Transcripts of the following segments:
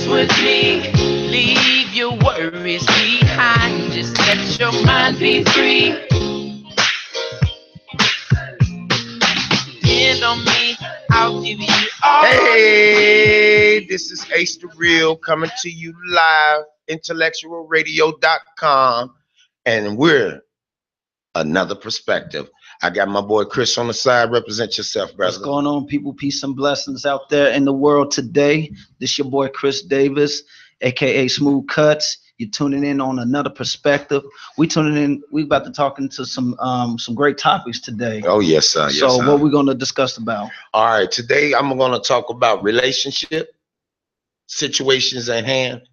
dance with me. Leave your worries behind. Just let your mind be free. Depend on me. I'll give you all. Hey, this is Ace the Real coming to you live, IntellectualRadio.com, and we're another perspective. I got my boy Chris on the side. Represent yourself, brother. What's going on, people? Peace and blessings out there in the world today. This your boy Chris Davis, aka Smooth Cuts. You're tuning in on another perspective. We tuning in. We about to talk into some great topics today. Oh yes, sir. Yes, so sir. what we're gonna discuss about? All right, today I'm gonna talk about relationship situations at hand.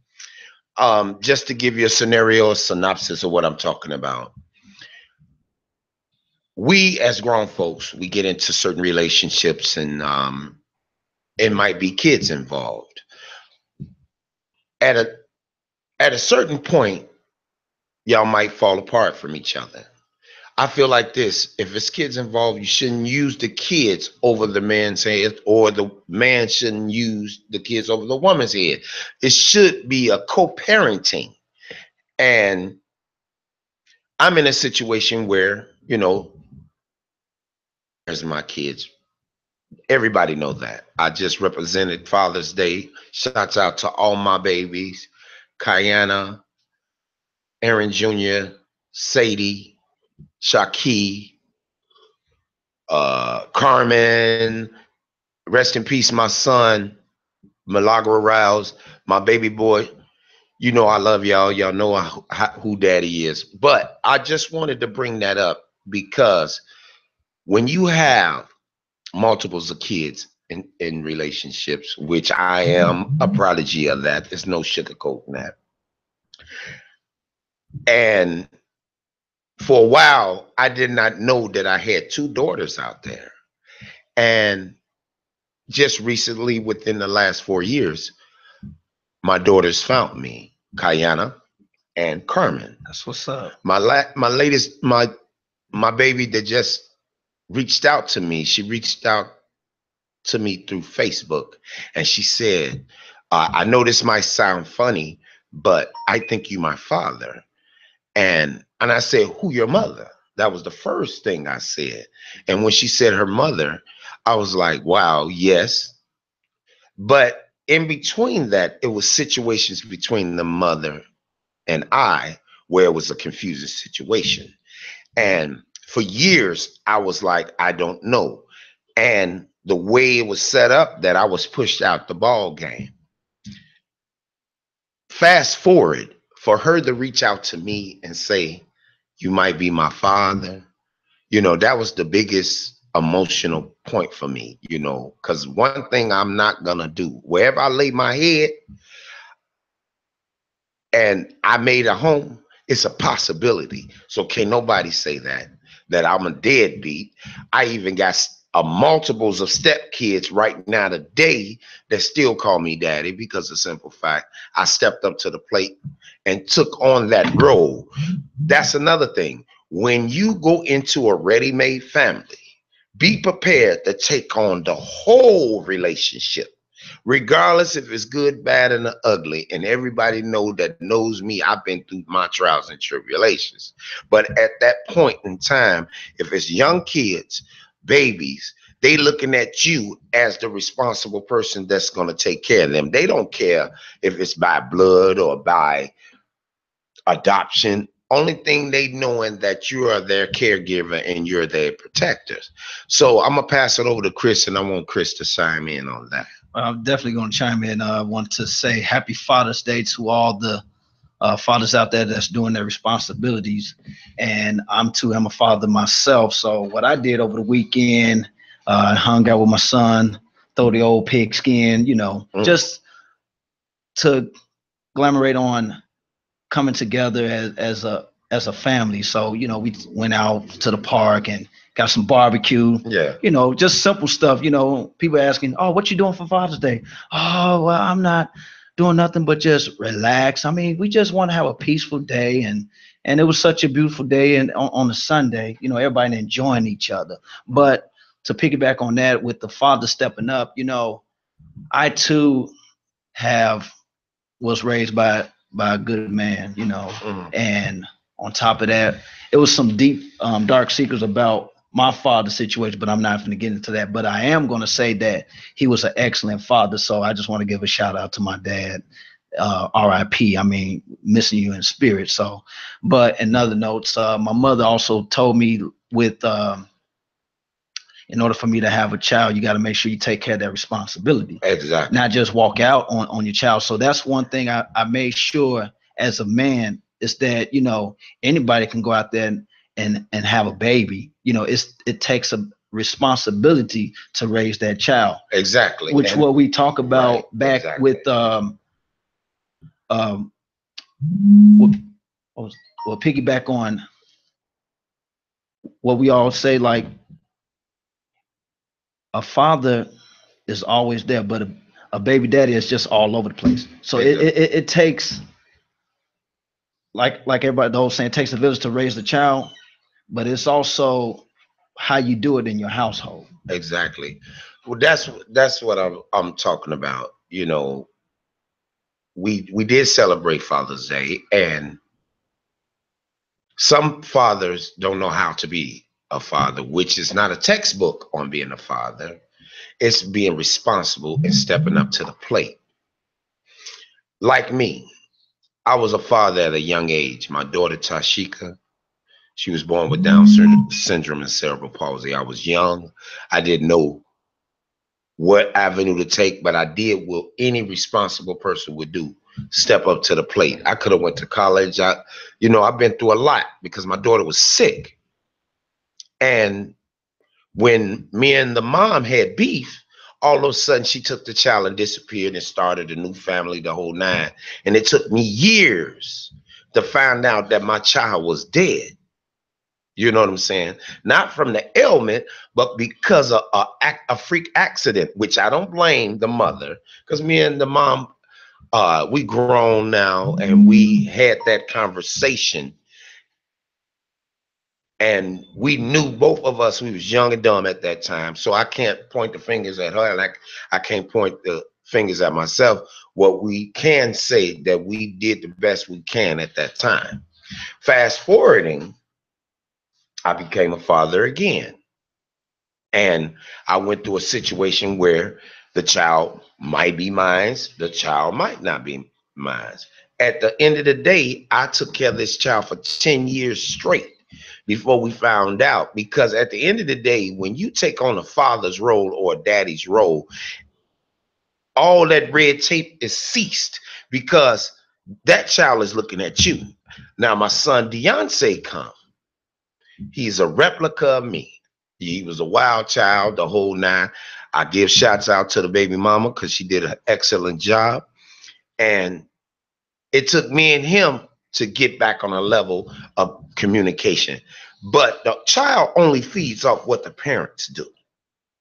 Just to give you a scenario, a synopsis of what I'm talking about. We as grown folks, we get into certain relationships, and it might be kids involved. At a certain point, y'all might fall apart from each other. I feel like this: if it's kids involved, you shouldn't use the kids over the man's head, or the man shouldn't use the kids over the woman's head. It should be a co-parenting. And I'm in a situation where, there's my kids. Everybody know that. I just represented Father's Day. Shouts out to all my babies: Kayana, Aaron Jr., Sadie, Shaki, Carmen. Rest in peace, my son, Milagro Rouse, my baby boy. You know I love y'all. Y'all know who daddy is. But I just wanted to bring that up because when you have multiples of kids in relationships, which I am a prodigy of that, there's no sugarcoating that. And for a while, I did not know that I had two daughters out there. And just recently, within the last 4 years, my daughters found me, Kayana and Carmen. That's what's up. My baby that just reached out to me. She reached out to me through Facebook, and she said, I know this might sound funny, but I think you my father. And I said, who your mother? That was the first thing I said. And when she said her mother, I was like, wow, yes. But in between that, it was situations between the mother and I where it was a confusing situation. And for years, I was like, I don't know. And the way it was set up, that I was pushed out the ball game. Fast forward, for her to reach out to me and say, you might be my father, that was the biggest emotional point for me, because one thing I'm not going to do, wherever I lay my head and I made a home, it's a possibility. So can't nobody say that I'm a deadbeat. I even got multiples of stepkids right now today that still call me daddy, because of simple fact, I stepped up to the plate and took on that role. That's another thing. When you go into a ready-made family, be prepared to take on the whole relationship, regardless if it's good, bad, and ugly. And everybody knows me. I've been through my trials and tribulations. But at that point in time, if it's young kids, babies, they looking at you as the responsible person that's going to take care of them. They don't care if it's by blood or by adoption. Only thing they knowing that you are their caregiver and you're their protectors. So I'm gonna pass it over to Chris, and I want Chris to chime in on that. I'm definitely going to chime in. I want to say Happy Father's Day to all the fathers out there that's doing their responsibilities. And I'm a father myself. So what I did over the weekend, hung out with my son, throw the old pigskin, just to glamorate on coming together as a family. So, we went out to the park and got some barbecue. Yeah. Just simple stuff. People asking, oh, what you doing for Father's Day? Oh, well, I'm not doing nothing but just relax. I mean, we just want to have a peaceful day. And it was such a beautiful day. And on a Sunday, everybody enjoying each other. But to piggyback on that with the father stepping up, I too have was raised by a good man, you know, Mhm. and on top of that, it was some deep, dark secrets about my father's situation, but I'm not going to get into that. But I am going to say that he was an excellent father. So I just want to give a shout out to my dad. RIP. I mean, missing you in spirit. So, but in other notes, my mother also told me with in order for me to have a child, you got to make sure you take care of that responsibility, Exactly. not just walk out on your child. So that's one thing I made sure as a man is that, you know, anybody can go out there and have a baby. You know, it takes a responsibility to raise that child. Exactly. Which And what we talk about right, back exactly. with um what well piggyback on what we all say, like a father is always there, but a baby daddy is just all over the place. So it takes, like everybody, the whole saying, it takes a village to raise the child, but it's also how you do it in your household. Exactly. Well, that's what I'm talking about. You know, we did celebrate Father's Day, and some fathers don't know how to be a father, which is not a textbook on being a father. It's being responsible and stepping up to the plate. Like me, I was a father at a young age. My daughter Tashika, she was born with Down syndrome and cerebral palsy. I was young. I didn't know what avenue to take, but I did what any responsible person would do: step up to the plate. I could have went to college. I've been through a lot because my daughter was sick. And when me and the mom had beef, all of a sudden she took the child and disappeared and started a new family, the whole nine. And it took me years to find out that my child was dead. You know what I'm saying? Not from the ailment, but because of a freak accident, which I don't blame the mother, because me and the mom, we grown now, and we had that conversation, and we knew, both of us, we was young and dumb at that time. So I can't point the fingers at her, and I can't point the fingers at myself. What we can say that we did the best we can at that time. Fast forwarding, I became a father again. And I went through a situation where the child might be mine, the child might not be mine. At the end of the day, I took care of this child for 10 years straight before we found out. Because at the end of the day, when you take on a father's role or a daddy's role, all that red tape is ceased, because that child is looking at you. Now, my son Deontay come. He's a replica of me. He was a wild child, the whole nine. I give shouts out to the baby mama because she did an excellent job. And it took me and him to get back on a level of communication. But the child only feeds off what the parents do.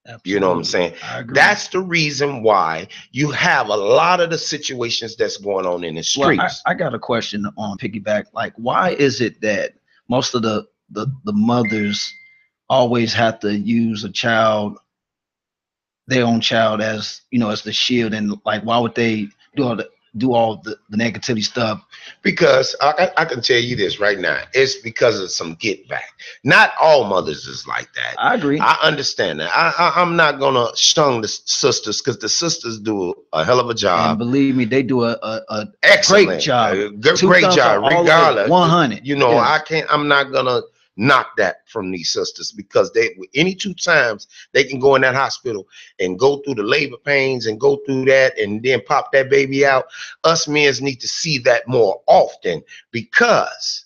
Absolutely. You know what I'm saying? I agree. That's the reason why you have a lot of the situations that's going on in the streets. Well, I got a question on piggyback. Like, why is it that most of the mothers always have to use their own child, as you know, as the shield, and like, why would they do all the negativity stuff? Because I can tell you this right now, it's because of some get back. Not all mothers is like that. I agree. I understand that. I'm not gonna shun the sisters, because the sisters do a hell of a job. And believe me, they do a Excellent great job. Great job, regardless. 100. You know, yes. I'm not gonna knock that from these sisters, because any 2 times they can go in that hospital and go through the labor pains and go through that and then pop that baby out. Us men need to see that more often, because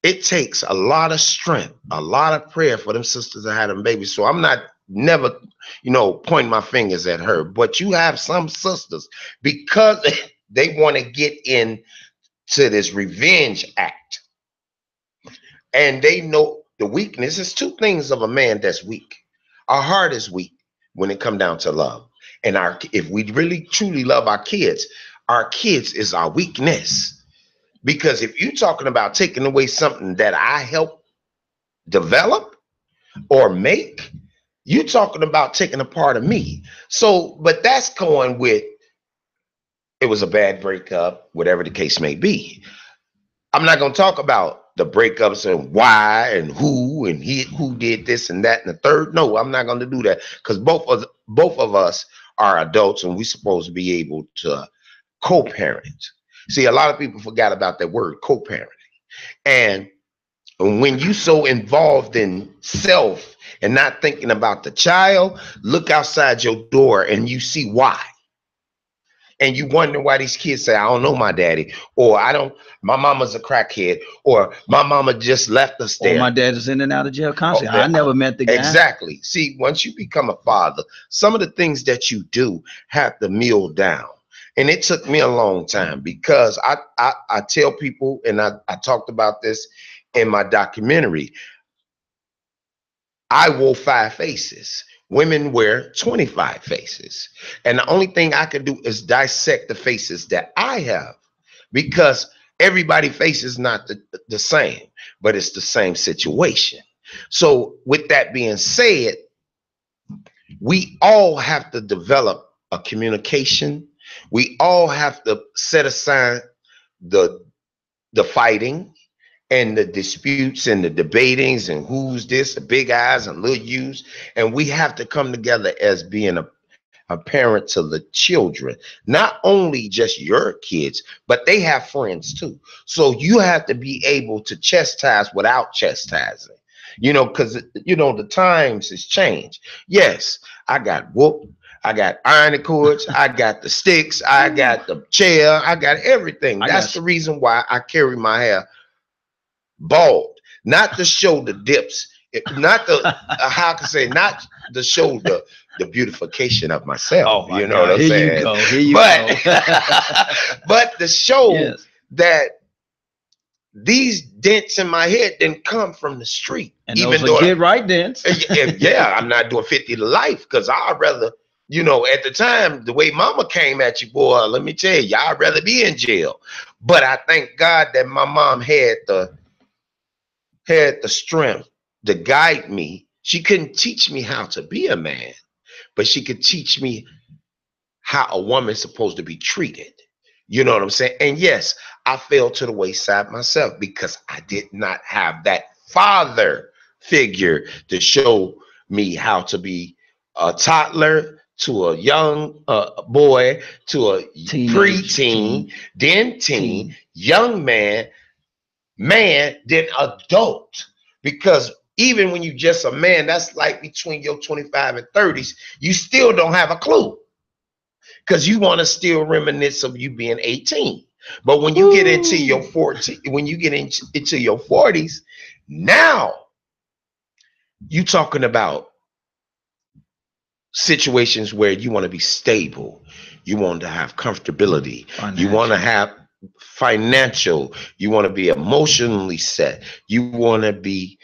it takes a lot of strength, a lot of prayer for them sisters to have them babies. So I'm not never, pointing my fingers at her, but you have some sisters, because they want to get into this revenge act. And they know the weakness is 2 things of a man that's weak. Our heart is weak when it comes down to love. And if we really truly love our kids is our weakness. Because if you're talking about taking away something that I help develop or make, you're talking about taking a part of me. So, but that's going with it was a bad breakup, whatever the case may be. I'm not going to talk about the breakups and why and who did this and that and the third. No, I'm not going to do that, because both of us are adults and we're supposed to be able to co-parent. See, a lot of people forgot about that word, co-parenting. And when you so involved in self and not thinking about the child, look outside your door and you see why. And you wonder why these kids say, I don't know my daddy, or my mama's a crackhead, or my mama just left us there. Or my dad is in and out of jail constantly. I never met the guy. Exactly. See, once you become a father, some of the things that you do have to mill down. And it took me a long time, because I tell people, and I talked about this in my documentary, I wore 5 faces. Women wear 25 faces. And the only thing I can do is dissect the faces that I have, because everybody's face is not the same, but it's the same situation. So with that being said, we all have to develop a communication. We all have to set aside the fighting and the disputes and the debatings and who's this, the big eyes and little U's. And we have to come together as being a parent to the children, not only just your kids, but they have friends too. So you have to be able to chastise without chastising, because, the times has changed. Yes, I got whooped. I got ironing cords. I got the sticks. I got the chair. I got everything. That's the reason why I carry my hair bald, not to show the dips, not the how can I say, not to show the beautification of myself. Oh my what I'm saying? Here you go. But to show that these dents in my head didn't come from the street. And even though get right dents. Yeah, I'm not doing 50 to life, because I'd rather, at the time, the way mama came at you, boy, let me tell you, I'd rather be in jail. But I thank God that my mom had the strength to guide me. She couldn't teach me how to be a man, but she could teach me how a woman's supposed to be treated. You know what I'm saying? And yes, I fell to the wayside myself, because I did not have that father figure to show me how to be a toddler to a young boy to a preteen, then teen, young man, then adult. Because even when you just a man, that's like between your 25 and 30s, you still don't have a clue, because you want to still reminisce of you being 18. But when you get into your 40s, now you talking about situations where you want to be stable, you want to have comfortability, you want to have financial, you want to be emotionally set, you want to be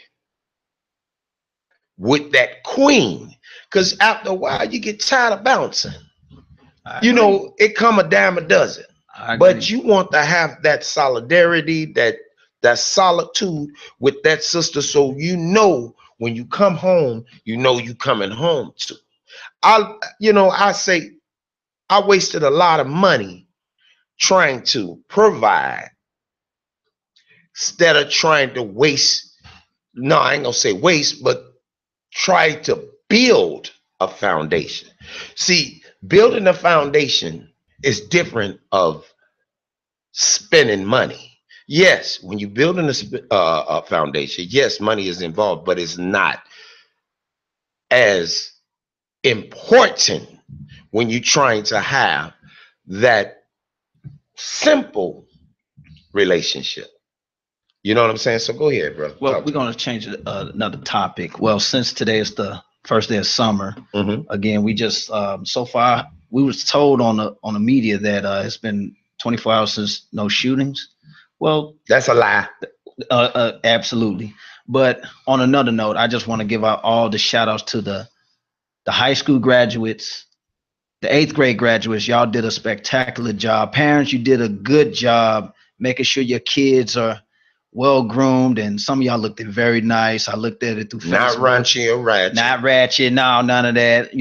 with that queen, because after a while you get tired of bouncing. It come a dime a dozen, but you want to have that solidarity, that solitude with that sister, so when you come home, you coming home too. I say I wasted a lot of money trying to provide instead of trying to waste. No, I ain't gonna say waste, but try to build a foundation. See, building a foundation is different of spending money. Yes, when you're building a foundation, yes, money is involved, but it's not as important when you're trying to have that simple relationship. You know what I'm saying? So go ahead, bro. Well, we're going to change another topic. Well, since today is the first day of summer, again, we just so far we was told on the media that it's been 24 hours since no shootings. Well, that's a lie. Absolutely. But on another note, I just want to give out all the shout outs to the high school graduates, the 8th grade graduates. Y'all did a spectacular job. Parents, you did a good job making sure your kids are well groomed, and some of y'all looked very nice. I looked at it through not Facebook. Raunchy or ratchet. Not ratchet, no, none of that.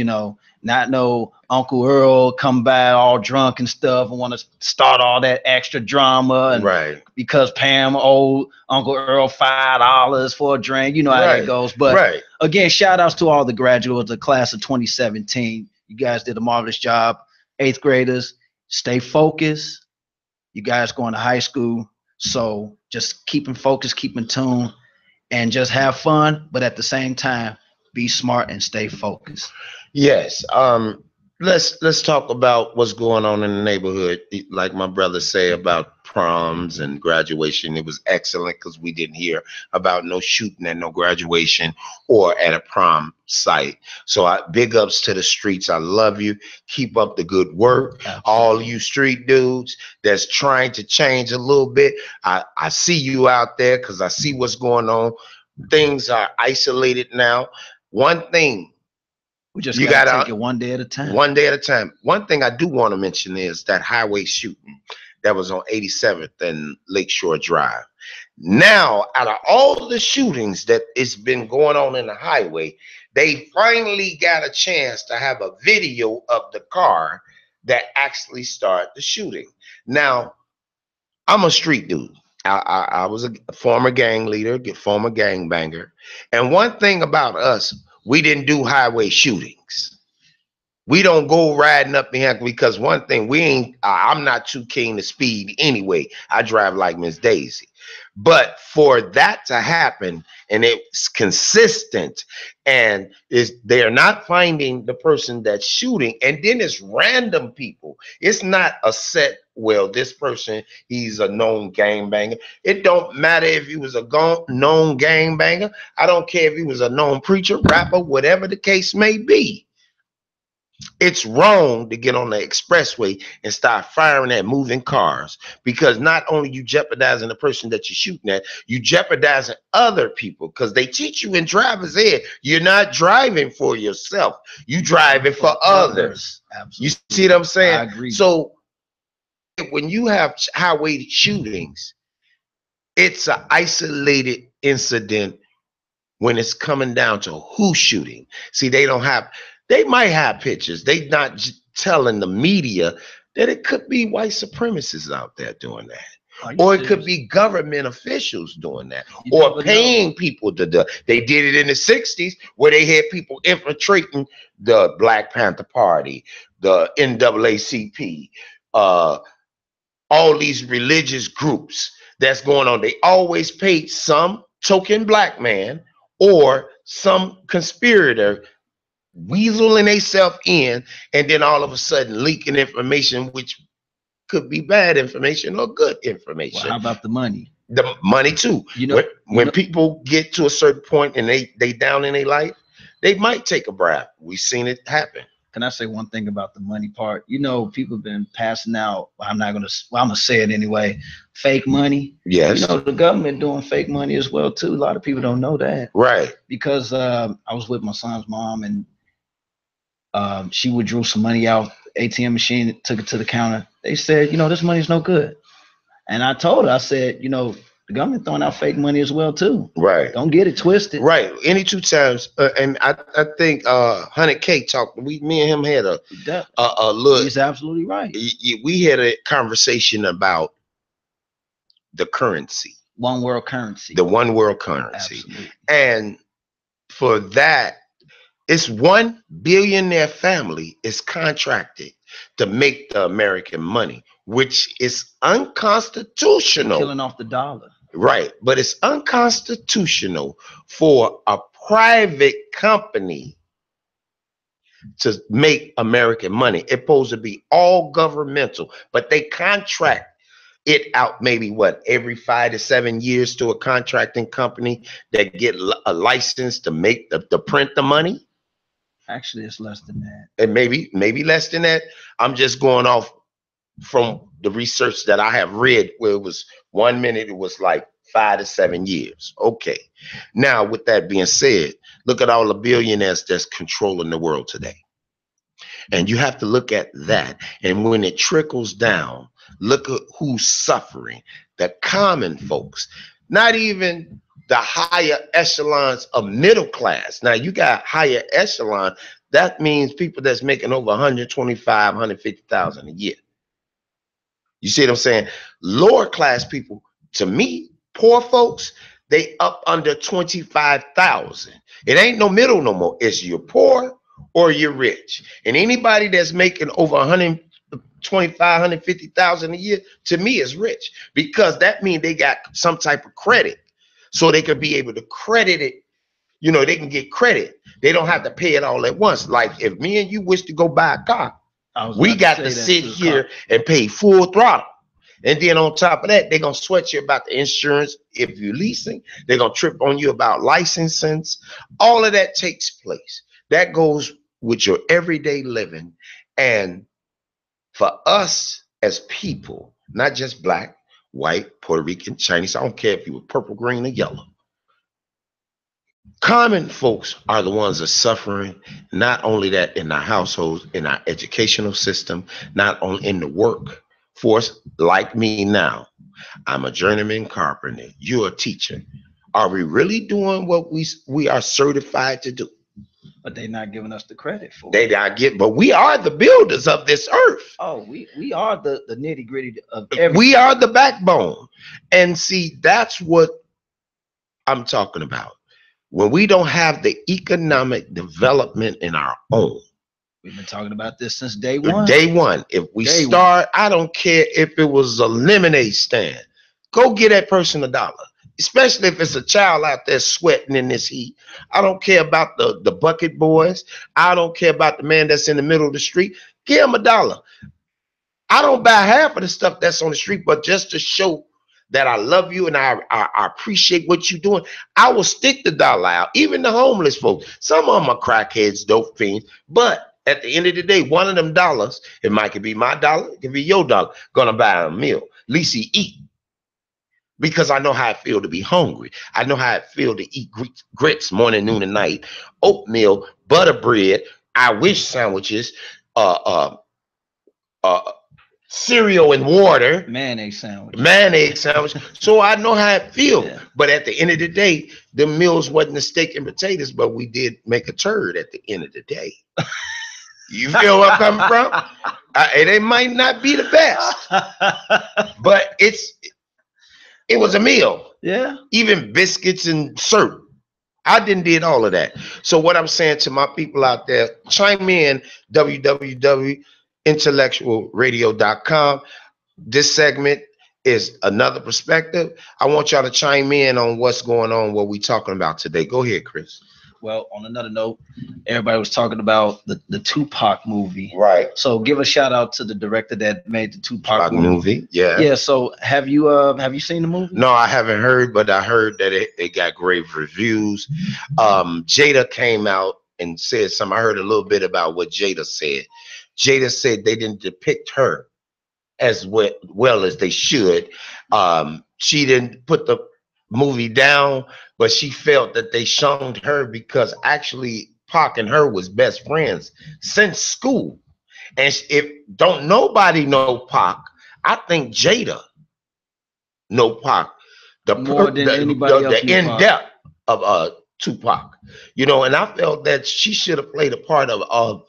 Not no Uncle Earl come by all drunk and stuff and want to start all that extra drama, and Right. because Pam owed Uncle Earl $5 for a drink. You know how that goes. But again, shout outs to all the graduates, the class of 2017. You guys did a marvelous job. 8th graders, stay focused. You guys going to high school, so just keep in focus, keep in tune, and just have fun, but at the same time, be smart and stay focused. Yes. Let's talk about what's going on in the neighborhood. Like my brother say about proms and graduation, it was excellent because we didn't hear about no shooting at no graduation or at a prom site. So big ups to the streets. I love you. Keep up the good work. Absolutely. All you street dudes that's trying to change a little bit. I see you out there because I see what's going on. Things are isolated now. One thing. We just gotta take it one day at a time. One day at a time. One thing I do want to mention is that highway shooting that was on 87th and Lakeshore Drive. Now, out of all the shootings that it's been going on in the highway, they finally got a chance to have a video of the car that actually started the shooting. Now, I'm a street dude. I was a former gang leader, former gangbanger. And one thing about us, we didn't do highway shootings. We don't go riding up in here because one thing I'm not too keen to speed anyway. I drive like Miss Daisy. But for that to happen and it's consistent and they're not finding the person that's shooting, and then it's random people. It's not a set, well, this person, he's a known gangbanger. It don't matter if he was a known gangbanger. I don't care if he was a known preacher, rapper, whatever the case may be. It's wrong to get on the expressway and start firing at moving cars, because not only you jeopardizing the person that you're shooting at, you jeopardizing other people, because they teach you in driver's ed, you're not driving for yourself, you driving for others. Absolutely. You see what I'm saying? I agree. So when you have highway shootings, it's an isolated incident when it's coming down to who's shooting. See, they might have pictures. They not telling the media that it could be white supremacists out there doing that. Or it could be government officials doing that. Or paying people to do. They did it in the 60s where they had people infiltrating the Black Panther Party, the NAACP, all these religious groups that's going on. They always paid some token black man or some conspirator weaseling themselves in, and then all of a sudden leaking information, which could be bad information or good information. Well, how about the money? The money too. When people get to a certain point and they down in their life, they might take a bribe. We've seen it happen. Can I say one thing about the money part? People have been passing out. I'm gonna say it anyway. Fake money. Yes. The government doing fake money as well too. A lot of people don't know that. Right. Because I was with my son's mom, and she withdrew some money out ATM machine, took it to the counter. They said, this money's no good. And I told her, I said, the government throwing out fake money as well too. Right. Don't get it twisted. Right. Any two times, and I think 100K talked. Me and him had a look. He's absolutely right. We had a conversation about the currency. One world currency. The one world currency. Absolutely. And for that, it's one billionaire family is contracted to make the American money, which is unconstitutional. Killing off the dollar. Right. But it's unconstitutional for a private company to make American money. It's supposed to be all governmental, but they contract it out maybe every 5 to 7 years to a contracting company that get a license to make to print the money. Actually, it's less than that. And maybe less than that. I'm just going off from the research that I have read, where it was 1 minute, it was like 5 to 7 years. Okay. Now, with that being said, look at all the billionaires that's controlling the world today. And you have to look at that. And when it trickles down, look at who's suffering. The common folks, not even the higher echelons of middle class. Now you got higher echelon That means people that's making over 125, 150,000 a year. You see what I'm saying? Lower class people, to me, poor folks, they up under 25,000. It ain't no middle no more. It's you're poor or you're rich. And anybody that's making over 125, 150,000 a year, to me is rich, because that means they got some type of credit, so they could be able to credit it. You know, they can get credit. They don't have to pay it all at once. Like if me and you wish to go buy a car, we got to sit here and pay full throttle. And then on top of that, they're going to sweat you about the insurance. If you're leasing, they're going to trip on you about licenses. All of that takes place. That goes with your everyday living. And for us as people, not just black, white, Puerto Rican, Chinese, I don't care if you were purple, green, or yellow. Common folks are the ones that are suffering, not only that in our households, in our educational system, not only in the workforce, like me now. I'm a journeyman carpenter. You're a teacher. Are we really doing what we are certified to do? But they're not giving us the credit for it. But we are the builders of this earth. Oh, we are the nitty gritty of everything. We are the backbone. And see, that's what I'm talking about. When we don't have the economic development in our own. We've been talking about this since day one. Day one. If we start, I don't care if it was a lemonade stand. Go get that person $1. Especially if it's a child out there sweating in this heat. I don't care about the bucket boys. I don't care about the man that's in the middle of the street. Give him $1. I don't buy half of the stuff that's on the street, but just to show that I love you and I appreciate what you're doing, I will stick the dollar out. Even the homeless folks, some of them are crackheads, dope fiends, but at the end of the day, one of them dollars, it might be my dollar, it could be your dollar, gonna buy a meal. At least he eat. Because I know how it feel to be hungry. I know how it feel to eat grits morning, noon, and night, oatmeal, butter bread, I wish sandwiches, cereal and water, mayonnaise sandwich. So I know how it feels. Yeah. But at the end of the day, the meals wasn't the steak and potatoes, but we did make a turd at the end of the day. You feel where I'm coming from? It might not be the best, but it was a meal. Yeah. Even biscuits and syrup. I did all of that. So what I'm saying to my people out there, chime in, www.IntellectualRadio.com. This segment is another perspective. I want y'all to chime in on what's going on, what we're talking about today. Go ahead, Chris. Well, on another note, everybody was talking about the Tupac movie. Right. So give a shout out to the director that made the Tupac movie. Yeah. Yeah. So have you seen the movie? No, I haven't heard, but I heard that it got great reviews. Jada came out and said something. I heard a little bit about what Jada said. Jada said they didn't depict her as well as they should. She didn't put the movie down, but she felt that they shunned her because actually Pac and her was best friends since school. And if don't nobody know Pac, I think Jada know Pac more than anybody else. The in-depth of Tupac, you know, and I felt that she should have played a part of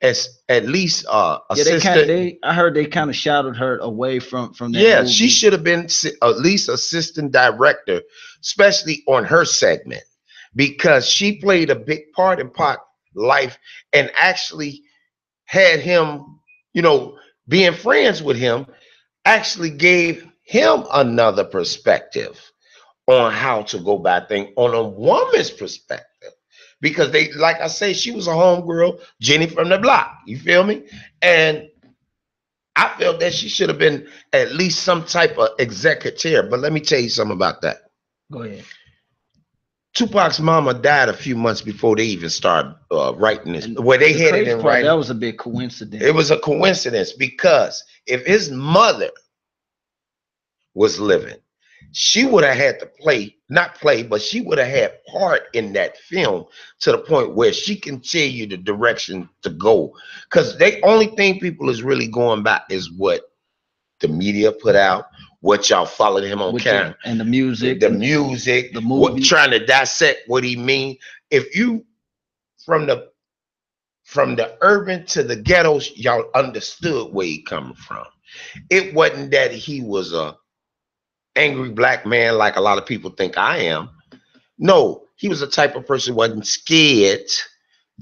as at least assistant. I heard they kind of shouted her away from that. Yeah, movie. She should have been at least assistant director, especially on her segment, because she played a big part in Pac's life and actually had him, you know, being friends with him, actually gave him another perspective on how to go by things on a woman's perspective. Because they, like I say, she was a homegirl, Jenny from the block. You feel me? And I felt that she should have been at least some type of executive. But let me tell you something about that. Go ahead. Tupac's mama died a few months before they even started writing this. Where they had it in writing. That was a big coincidence. It was a coincidence because if his mother was living, she would have had to but she would have had part in that film to the point where she can tell you the direction to go. Because the only thing people is really going by is what the media put out, what y'all followed him on camera. And the music. The movie. Trying to dissect what he mean. If you, from the from the urban to the ghettos, y'all understood where he coming from. It wasn't that he was a angry black man like a lot of people think I am. No, he was the type of person who wasn't scared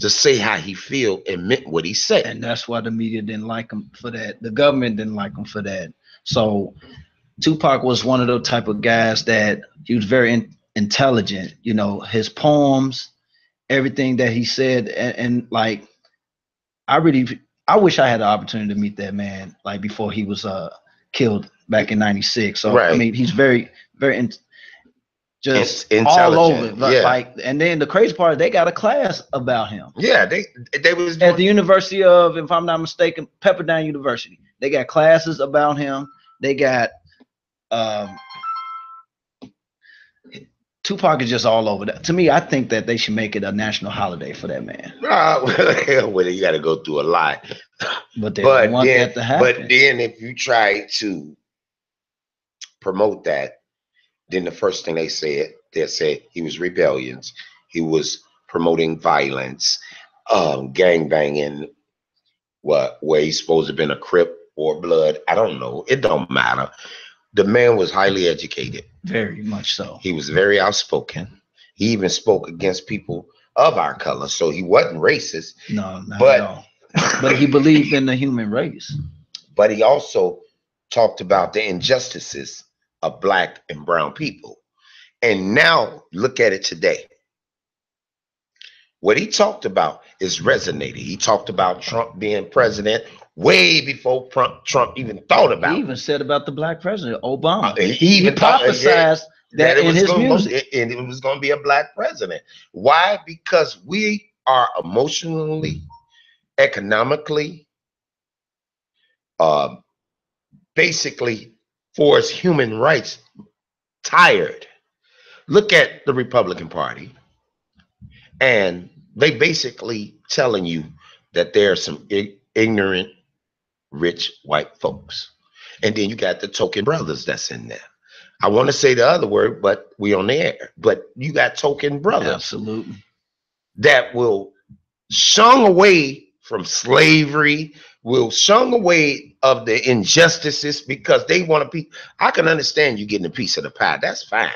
to say how he feel and meant what he said. And that's why the media didn't like him for that. The government didn't like him for that. So Tupac was one of those type of guys that he was very intelligent. You know, his poems, everything that he said, and like, I wish I had the opportunity to meet that man like before he was killed back in '96. So Right. I mean, he's very just It's all over. intelligent, yeah. Like, and then the crazy part is they got a class about him. Yeah, they was At the University of, if I'm not mistaken, Pepperdine University. They got classes about him. They got Tupac is just all over that. To me, I think that they should make it a national holiday for that man. well, you got to go through a lot. But they don't want that to happen. But then if you try to promote that, then the first thing they said he was rebellions. He was promoting violence, gang banging, where he's supposed to have been a Crip or Blood. I don't know. It don't matter. The man was highly educated. Very much so. He was very outspoken. He even spoke against people of our color. So he wasn't racist. No, not at all. But he believed in the human race. But he also talked about the injustices of black and brown people. And now look at it today. What he talked about is resonating. He talked about Trump being president way before Trump even thought about it. He even said about the black president, Obama. He prophesized that in his music. And it was going to be a black president. Why? Because we are emotionally, economically, basically, for its human rights, tired. Look at the Republican Party. And they basically telling you that there are some ignorant, rich white folks. And then you got the token brothers that's in there. I want to say the other word, but we on the air. But you got token brothers. Absolutely. That will shun away from slavery, will shun away of the injustices because they want to be. I can understand you getting a piece of the pie. That's fine.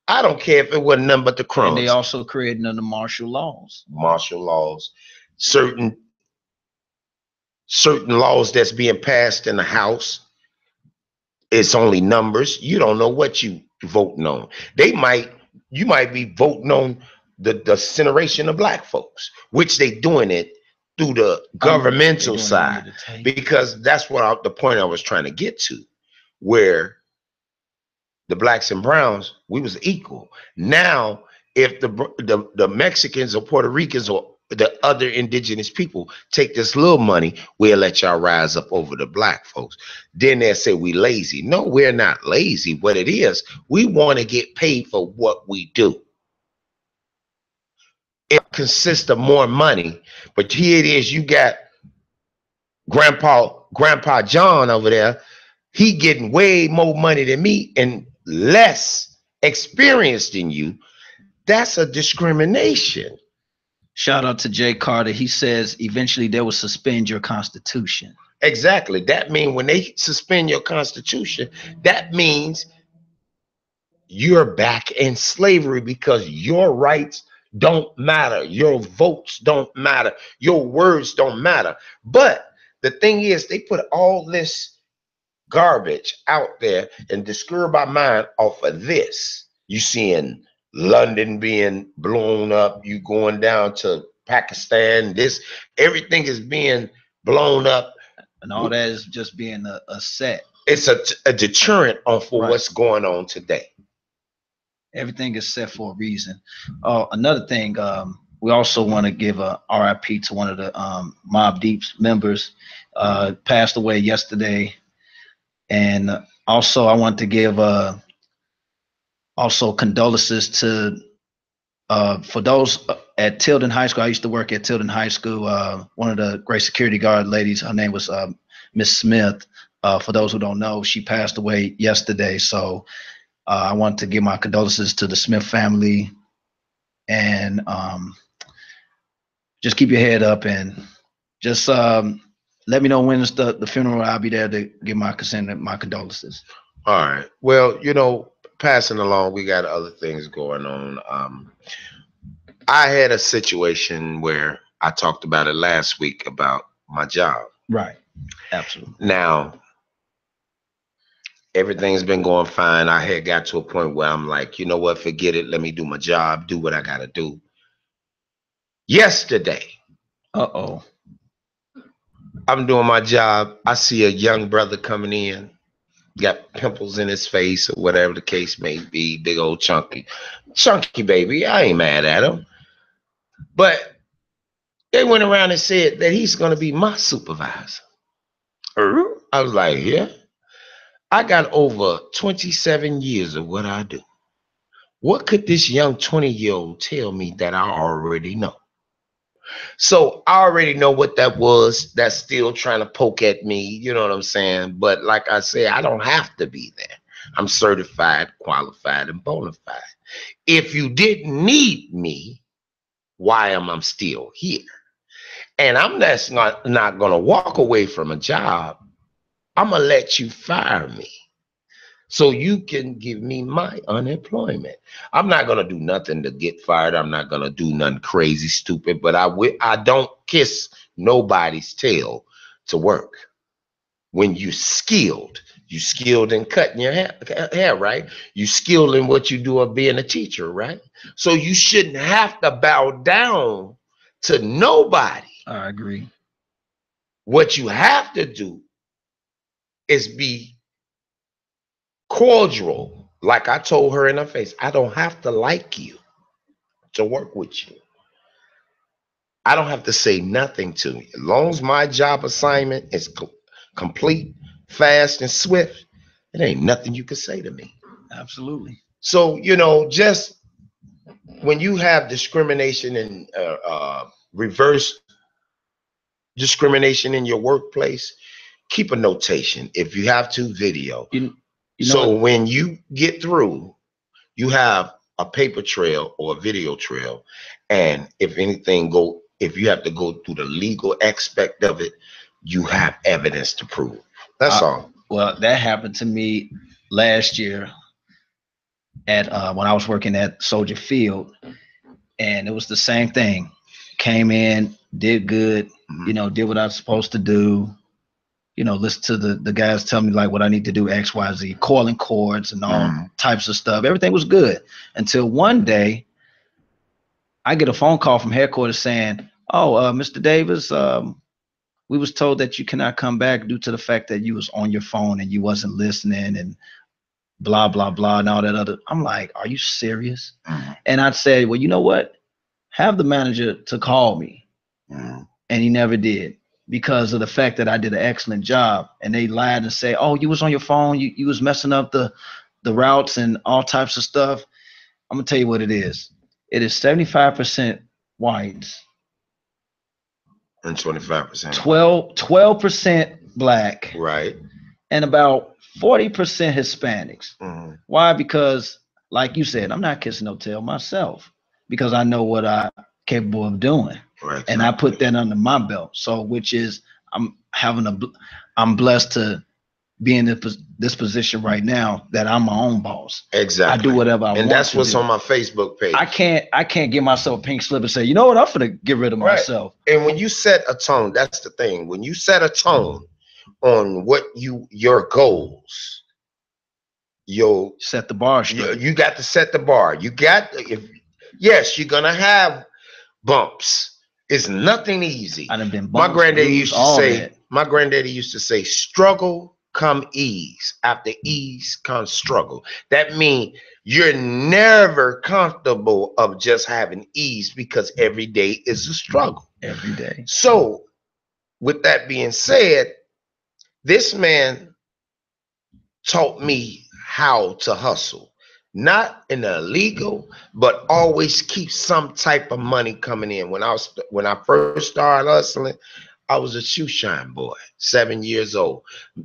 I don't care if it wasn't nothing but the crumbs. And they also created the martial laws. Martial laws, certain laws that's being passed in the House. It's only numbers. You don't know what you voting on. You might be voting on the incineration of black folks, which they doing it through the governmental side, because that's what the point I was trying to get to, where the blacks and browns, we was equal. Now, if the Mexicans or Puerto Ricans or the other indigenous people take this little money, we'll let y'all rise up over the black folks. Then they'll say we lazy. No, we're not lazy. What it is, we want to get paid for what we do. It consists of more money, but here it is. You got Grandpa John over there. He getting way more money than me and less experienced than you. That's a discrimination. Shout out to Jay Carter. He says eventually they will suspend your constitution. Exactly. That means when they suspend your constitution, that means you're back in slavery because your rights don't matter. Your votes don't matter. Your words don't matter. But the thing is, they put all this garbage out there and disturb our mind off of this. You seeing London being blown up, you going down to Pakistan, everything is being blown up. And all that is just being a set. It's a deterrent for what's going on today. Everything is set for a reason. Another thing, we also want to give a RIP to one of the Mobb Deep's members, passed away yesterday. And also I want to give also condolences to for those at Tilden High School. I used to work at Tilden High School. One of the great security guard ladies, her name was Miss Smith. For those who don't know, she passed away yesterday. So I want to give my condolences to the Smith family. And just keep your head up and just let me know when it's the funeral. I'll be there to give my consent and my condolences. All right. Well, you know, passing along, we got other things going on. I had a situation where I talked about it last week about my job. Right. Absolutely. Now, everything's been going fine. I had got to a point where I'm like, you know what, forget it. Let me do my job, do what I got to do. Yesterday, Uh-oh. I'm doing my job. I see a young brother coming in, got pimples in his face or whatever the case may be, big old chunky baby. I ain't mad at him. But they went around and said that he's going to be my supervisor. I was like, yeah. I got over 27 years of what I do. What could this young 20-year-old tell me that I already know? So I already know what that was. That's still trying to poke at me. You know what I'm saying? But like I say, I don't have to be there. I'm certified, qualified, and bona fide. If you didn't need me, why am I still here? And I'm just not going to walk away from a job. I'm going to let you fire me so you can give me my unemployment. I'm not going to do nothing to get fired. I'm not going to do nothing crazy, stupid, but I don't kiss nobody's tail to work. When you're skilled in cutting your hair, right? You skilled in what you do of being a teacher, right? So you shouldn't have to bow down to nobody. I agree. What you have to do is be cordial. Like I told her in her face, I don't have to like you to work with you. I don't have to say nothing to you. As long as my job assignment is complete, fast, and swift, it ain't nothing you can say to me. Absolutely. So, you know, just when you have discrimination and reverse discrimination in your workplace, keep a notation. If you have to, video. You know so what? When you get through, you have a paper trail or a video trail. And if you have to go through the legal aspect of it, you have evidence to prove. That's all. Well, that happened to me last year at when I was working at Soldier Field, and it was the same thing. Came in, did good, you know, did what I was supposed to do. You know, listen to the guys tell me like what I need to do, X, Y, Z, coiling cords and all types of stuff. Everything was good until one day I get a phone call from headquarters saying, "Oh, Mr. Davis, we was told that you cannot come back due to the fact that you was on your phone and you wasn't listening and blah, blah, blah, and all that other." I'm like, are you serious? And I'd say, well, you know what? Have the manager to call me. And he never did because of the fact that I did an excellent job. And they lied and say, oh, you was on your phone. You was messing up the routes and all types of stuff. I'm going to tell you what it is. It is 75% whites. And 25%. 12% black. Right. And about 40% Hispanics. Why? Because, like you said, I'm not kissing no tail myself because I know what I'm capable of doing. Right. And I put that under my belt. So, which is, I'm blessed to be in this position right now that I'm my own boss. Exactly. I do whatever I want. And that's what's on my Facebook page. I can't give myself a pink slip and say, you know what, I'm finna get rid of myself. And when you set a tone, that's the thing. When you set a tone on what your goals, you'll set the bar. You got to set the bar. Yes, you're gonna have bumps. It's nothing easy. My granddaddy used to say, struggle come ease. After ease comes struggle. That means you're never comfortable of just having ease because every day is a struggle. Every day. So with that being said, this man taught me how to hustle. Not in the illegal, but always keep some type of money coming in. When I first started hustling, I was a shoe shine boy, 7 years old.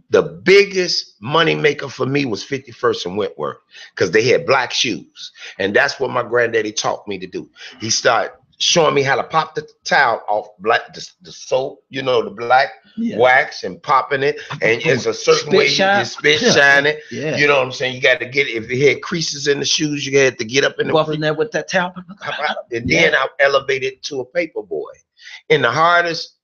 The biggest money maker for me was 51st and Wentworth because they had black shoes. And that's what my granddaddy taught me to do. He started showing me how to pop the towel off the soap, you know, the black wax, and popping it. And it's a certain way you can spit shine it. Yeah. You know what I'm saying? You got to get it. If you had creases in the shoes, you had to get up in the buffing that with that towel. And then I elevated to a paper boy. And the hardest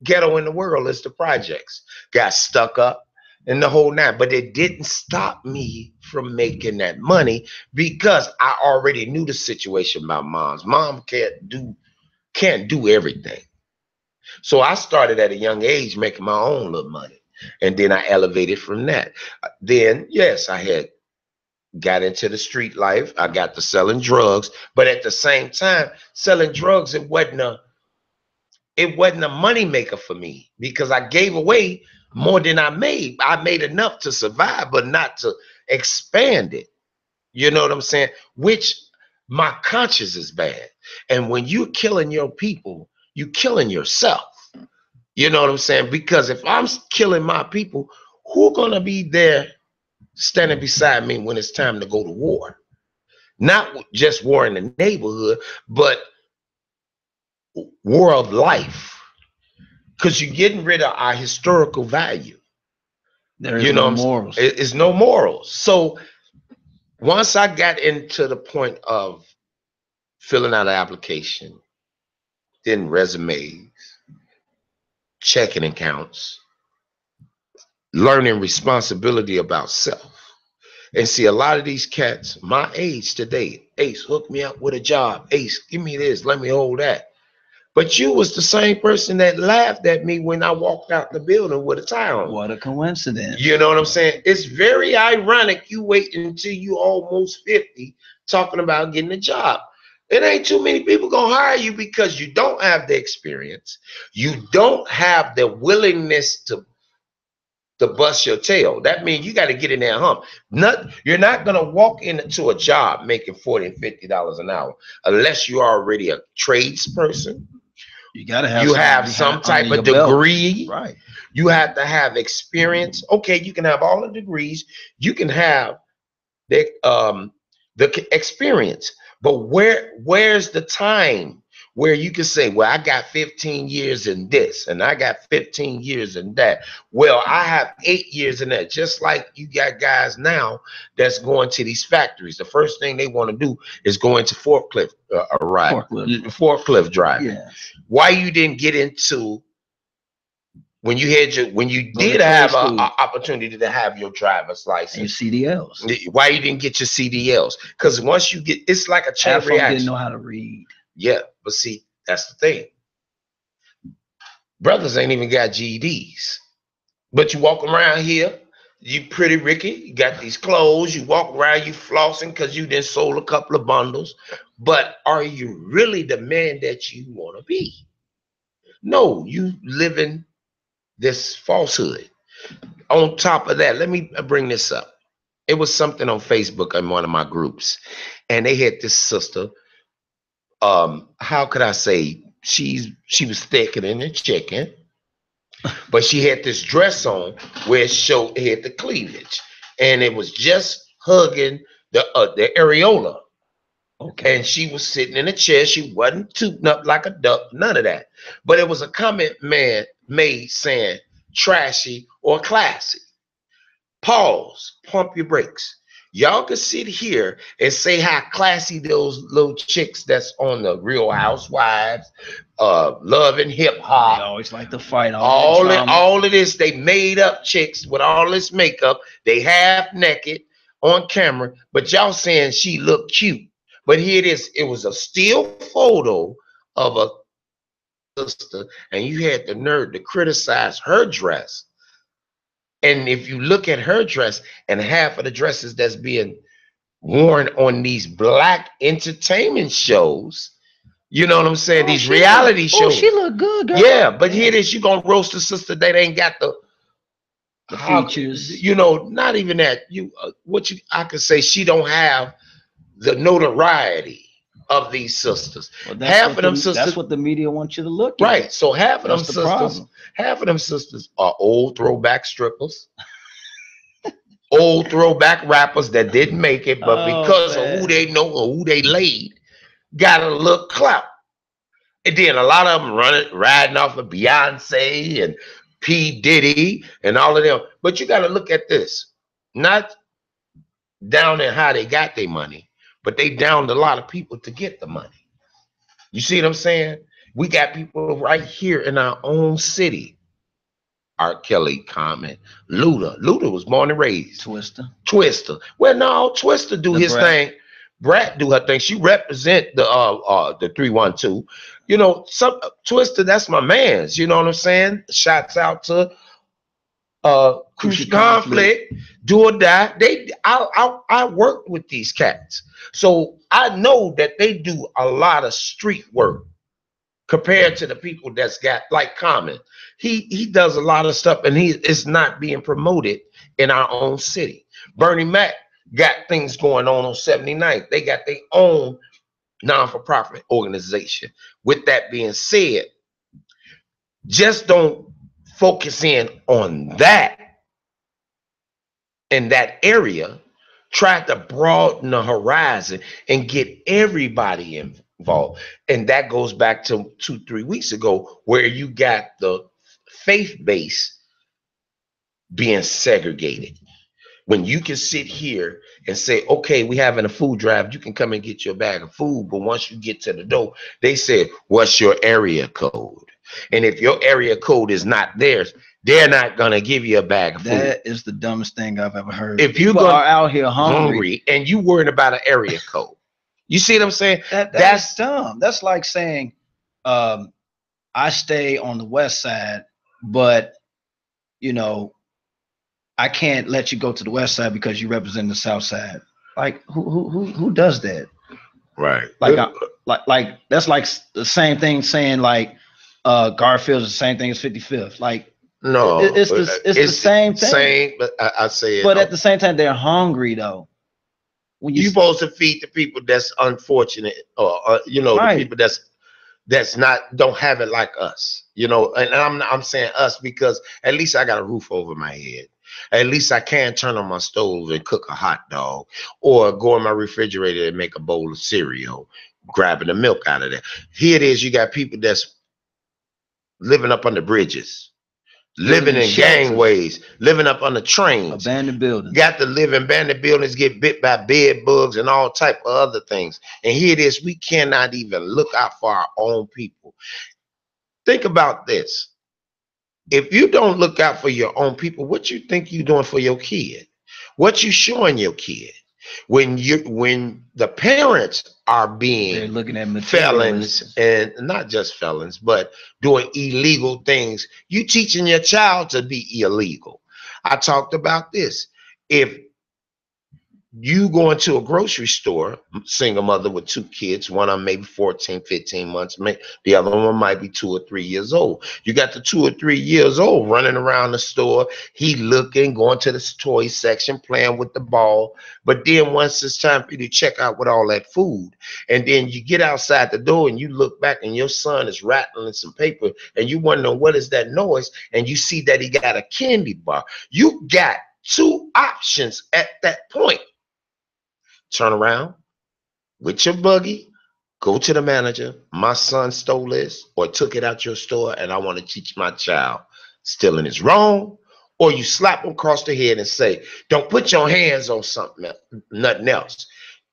ghetto in the world is the projects. Got stuck up and the whole nine, but it didn't stop me from making that money because I already knew the situation about moms. Mom can't do everything. So I started at a young age making my own little money, and then I elevated from that. Then yes, I had got into the street life. I got to selling drugs, but at the same time, selling drugs, it wasn't a money maker for me because I gave away more than I made. I made enough to survive, but not to expand it. You know what I'm saying? Which my conscience is bad. And when you're killing your people, you're killing yourself. You know what I'm saying? Because if I'm killing my people, who gonna be there standing beside me when it's time to go to war? Not just war in the neighborhood, but war of life. Because you're getting rid of our historical value. There is no morals. It's no morals. So once I got into the point of filling out an application, then resumes, checking accounts, learning responsibility about self. And see, a lot of these cats, my age today, Ace, hook me up with a job. Ace, give me this, let me hold that. But you was the same person that laughed at me when I walked out the building with a tie on. What a coincidence. You know what I'm saying? It's very ironic you wait until you almost 50 talking about getting a job. It ain't too many people gonna hire you because you don't have the experience. You don't have the willingness to bust your tail. That means you got to get in there and hump. You're not gonna walk into a job making $40 and $50 an hour unless you're already a tradesperson. You gotta have some type of degree. Right. You have to have experience. Okay, you can have all the degrees. You can have the experience. But where's the time where you can say, well, I got 15 years in this and I got 15 years in that. Well, I have 8 years in that. Just like you got guys now that's going to these factories. The first thing they want to do is go into forklift driving. Yes. Why you didn't get into when you did have an opportunity to have your driver's license, and your CDLs? Why you didn't get your CDLs? Because once you get, it's like a chain reaction. Didn't know how to read. Yeah, but see, that's the thing. Brothers ain't even got GEDs, but you walk around here, you pretty Ricky, you got these clothes, you walk around, you flossing because you done sold a couple of bundles. But are you really the man that you want to be? No, you living this falsehood. On top of that, let me bring this up. It was something on Facebook in one of my groups, and they had this sister. How could I say? She was thicker than a chicken, but she had this dress on where it had the cleavage, and it was just hugging the areola. Okay, and she was sitting in a chair. She wasn't tooting up like a duck, none of that. But it was a comment man made saying trashy or classy. Pause, pump your brakes. Y'all can sit here and say how classy those little chicks that's on the Real Housewives, Love and Hip Hop. They always like to fight. All of this, they made up chicks with all this makeup. They half naked on camera, but y'all saying she looked cute. But here it is. It was a still photo of a sister, and you had the nerve to criticize her dress. And if you look at her dress and half of the dresses that's being worn on these black entertainment shows, you know what I'm saying? These reality shows. She look good, girl. Yeah, but here it is. You gonna roast a sister that ain't got the features. You know, not even that. I could say she don't have the notoriety of these sisters. Well, half of them sisters. That's what the media wants you to look at. Right. So half of them sisters are old throwback strippers, old throwback rappers that didn't make it, but because of who they know or who they laid, got a little clout. And then a lot of them riding off of Beyonce and P. Diddy and all of them. But you got to look at this. Not down in how they got their money, but they downed a lot of people to get the money. You see what I'm saying? We got people right here in our own city. R. Kelly, Common, Luda. Luda was born and raised. Twister. Well, no, Twister do his thing. Brat do her thing. She represent the 312. You know, some Twister, that's my man's. You know what I'm saying? Shouts out to Crucial Conflict, Do or Die. I work with these cats. So I know that they do a lot of street work compared to the people that's got like Common. He does a lot of stuff and he is not being promoted in our own city. Bernie Mac got things going on 79th. They got their own non-for-profit organization. With that being said, just don't focus in on that in that area. Try to broaden the horizon and get everybody involved. And that goes back to 2-3 weeks ago, where you got the faith base being segregated. When you can sit here and say, okay, we having a food drive, you can come and get your bag of food. But once you get to the door, they said, what's your area code? And if your area code is not theirs, they're not going to give you a bag of food. That is the dumbest thing I've ever heard. If you are out here hungry and you worried about an area code, you see what I'm saying? That's dumb. That's like saying, I stay on the west side, but, you know, I can't let you go to the west side because you represent the south side. Like who does that? Right. Like that's like the same thing saying like Garfield is the same thing as 55th. Like no, it's the same thing. Same, but I say it. But at the same time, they're hungry though. When you're supposed to feed the people that's unfortunate, or you know, right. The people that's not don't have it like us. You know, and I'm saying us because at least I got a roof over my head. At least I can turn on my stove and cook a hot dog, or go in my refrigerator and make a bowl of cereal, grabbing the milk out of there. Here it is, you got people that's living up under bridges, living in gangways, living up under trains, abandoned buildings. Got to live in abandoned buildings, get bit by bed bugs and all type of other things. And here it is, we cannot even look out for our own people. Think about this. If you don't look out for your own people, what you think you're doing for your kid? What you showing your kid? When the parents are being looking at felons, and not just felons, but doing illegal things, you teaching your child to be illegal. I talked about this. If you go into a grocery store, single mother with 2 kids, one of them maybe 14, 15 months, the other one might be 2 or 3 years old. You got the 2 or 3 years old running around the store. He looking, going to the toy section, playing with the ball. But then once it's time for you to check out with all that food, and then you get outside the door and you look back and your son is rattling some paper and you wonder what is that noise, and you see that he got a candy bar. You got 2 options at that point. Turn around with your buggy, go to the manager. My son stole this or took it out your store, and I want to teach my child stealing is wrong. Or you slap him across the head and say, don't put your hands on something, nothing else.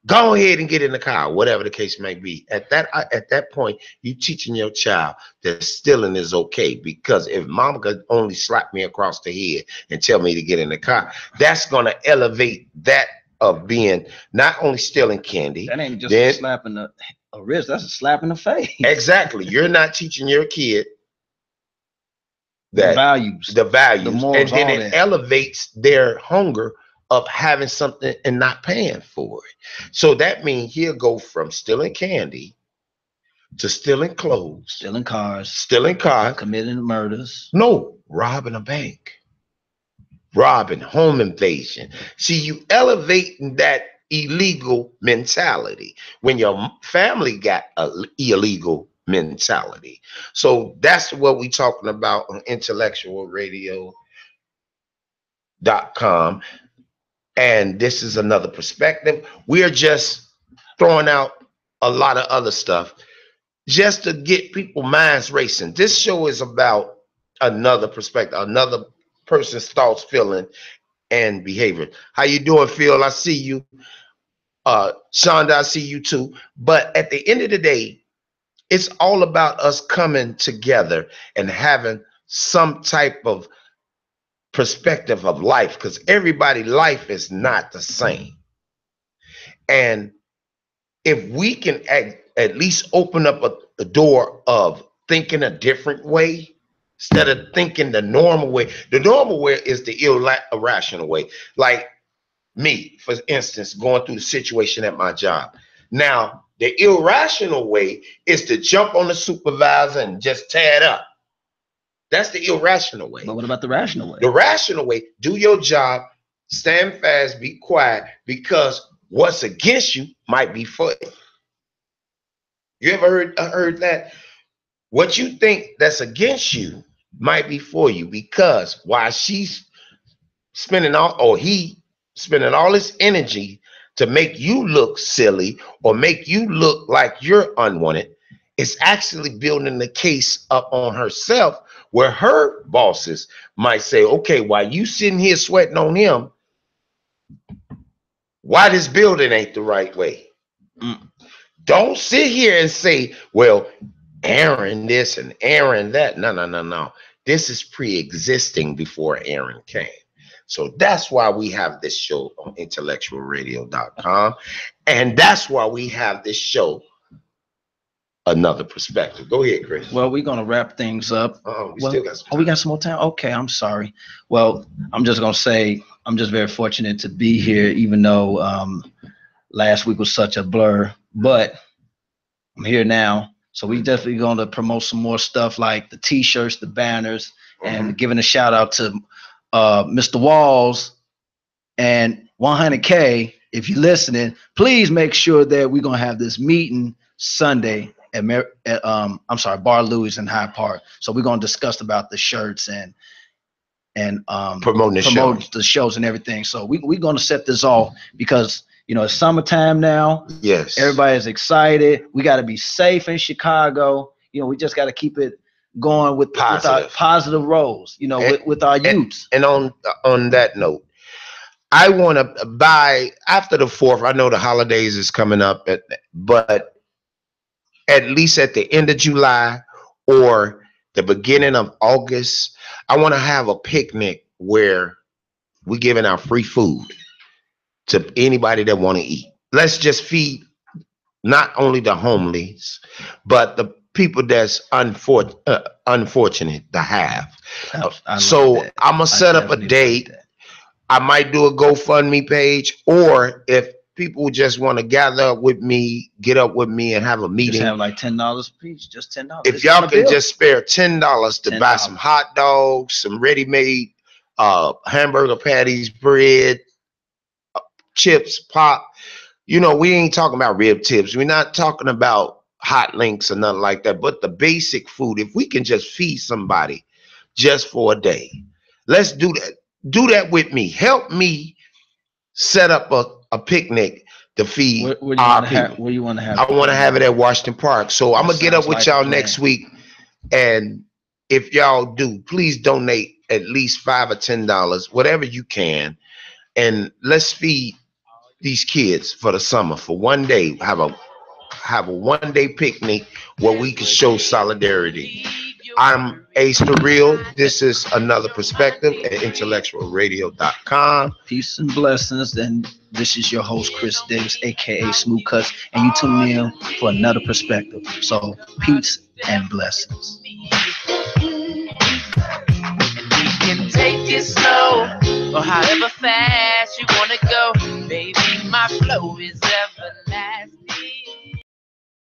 Go ahead and get in the car, whatever the case may be. At that point, you teaching your child that stealing is okay, because if mama could only slap me across the head and tell me to get in the car, that's going to elevate that of being not only stealing candy. That ain't just a slap in the wrist, that's a slap in the face. Exactly. You're not teaching your kid that the values, the morals, and then it elevates their hunger of having something and not paying for it. So that means he'll go from stealing candy to stealing clothes, stealing cars, committing murders. No, robbing a bank. Robbing, home invasion. See, you elevating that illegal mentality when your family got an illegal mentality. So that's what we're talking about on IntellectualRadio.com. And this is another perspective. We are just throwing out a lot of other stuff. just to get people minds racing. This show is about another perspective, another person's thoughts, feeling, and behavior. How you doing, Phil? I see you. Shonda, I see you too. But at the end of the day, it's all about us coming together and having some type of perspective of life, because everybody's life is not the same. And if we can at least open up a door of thinking a different way instead of thinking the normal way. The normal way is the irrational way. Like me, for instance, going through the situation at my job. Now, the irrational way is to jump on the supervisor and just tear it up. That's the irrational way. But what about the rational way? The rational way, do your job, stand fast, be quiet, because what's against you might be for you. You ever heard that? What you think that's against you might be for you, because while she's spending all, or he spending all his energy to make you look silly or make you look like you're unwanted, it's actually building the case up on herself, where her bosses might say, okay, while you sitting here sweating on him, why this building ain't the right way? Don't sit here and say, well, Aaron this and Aaron that. No. This is pre-existing before Aaron came. So that's why we have this show on IntellectualRadio.com. And that's why we have this show, Another Perspective. Go ahead, Chris. Well, we're going to wrap things up. Still got some time. We got some more time? Okay, I'm sorry. Well, I'm just going to say I'm just very fortunate to be here, even though last week was such a blur. But I'm here now. So we definitely going to promote some more stuff like the T-shirts, the banners, and giving a shout out to Mr. Walls and 100K. If you're listening, please make sure that we're going to have this meeting Sunday at Bar Louie's in Hyde Park. So we're going to discuss about the shirts and promote the shows and everything. So we're going to set this off because, you know, it's summertime now. Yes. Everybody's excited. We got to be safe in Chicago. You know, we just got to keep it going with our positive roles, you know, with our youths. And on that note, I want to buy after the 4th. I know the holidays is coming up, but at least at the end of July or the beginning of August, I want to have a picnic where we're giving out free food to anybody that want to eat. Let's just feed not only the homeless, but the people that's unfortunate to have. So I'm gonna set up a date. I might do a GoFundMe page, or if people just want to gather up with me, get up with me and have a meeting. Just have like $10 each, just $10. If y'all can just spare $10 to buy some hot dogs, some ready-made hamburger patties, bread, chips, pop. You know, we ain't talking about rib tips. We're not talking about hot links or nothing like that, but the basic food. If we can just feed somebody just for a day, let's do that. Do that with me. Help me set up a picnic to feed our people. Where you want to have? I want to have it at Washington Park. So I'm going to get up with y'all next week. And if y'all do, please donate at least $5 or $10, whatever you can. And let's feed these kids for the summer for one day. Have a 1 day picnic where we can show solidarity. I'm Ace the Real. This is Another Perspective at IntellectualRadio.com. Peace and blessings. And this is your host, Chris Davis, aka Smooth Cuts, and you tune in for Another Perspective. So peace and blessings. Can take it slow or however fast you wanna go, baby. My flow is everlasting.